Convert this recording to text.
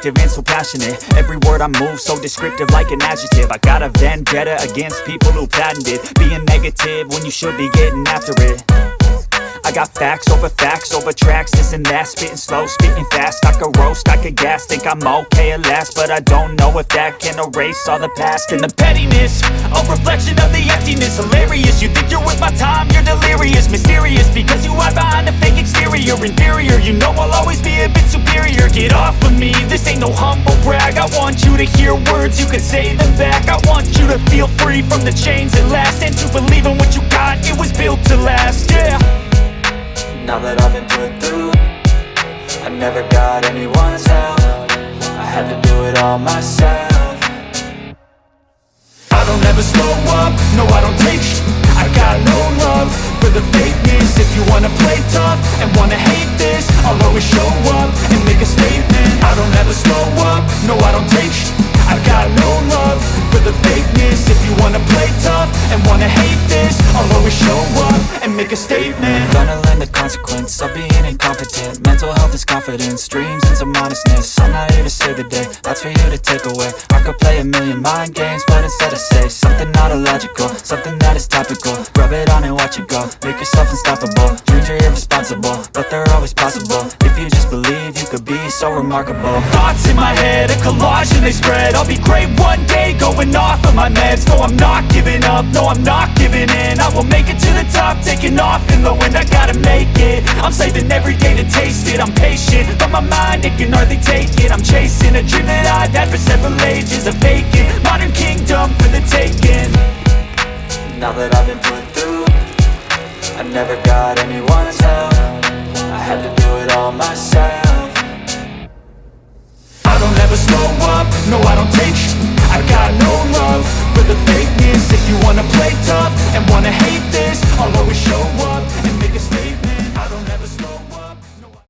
And so passionate, every word I move so descriptive like an adjective. I got a vendetta against people who patented being negative when you should be getting after it. I got facts over tracks, this and that, spitting slow, spitting fast. I could roast, I could gas, think I'm okay at last, but I don't know if that can erase all the past. And the pettiness, a reflection of the emptiness. Hilarious, you think you're worth my time, you're delirious. Mysterious, because you hide behind a fake exterior. Inferior, you know I'll always be a bit superior. Get off of me, this ain't no humble brag. I want you to hear words, you can say them back. I want you to feel free from the chains that last, and to believe in what you got, it was built to last, yeah. Now that I've been put through, I never got anyone's help. I had to do it all myself. I don't ever slow up, no I don't take sh*t. I got no love for the fakeness. If you wanna play tough and wanna hate this, I'll always show up and make a statement. I don't ever slow up, no I don't take sh*t. I got no love for the fakeness. If you wanna play tough and wanna hate this, I'll always show up and make a statement. Gonna learn the consequence of being incompetent. Mental health is this confidence, dreams and some honestness. I'm not here to save the day, that's for you to take away. I could play a million mind games, but instead I say something not illogical, something that is topical. Rub it on and watch it go, make yourself unstoppable. Dreams are irresponsible, but they're always possible. If you just believe, you could be so remarkable. Thoughts in my head, a collage and they spread. I'll be great one day, going off of my meds. No, I'm not giving up, no, I'm not giving in. I will make it to the top, taking off in the wind. I gotta make it, I'm saving every day to taste it. I'm patient, but my mind, it can hardly take it. I'm chasing a dream that I've had for several ages. A vacant, modern kingdom for the taking. Now that I've been put through, I never got anyone's help.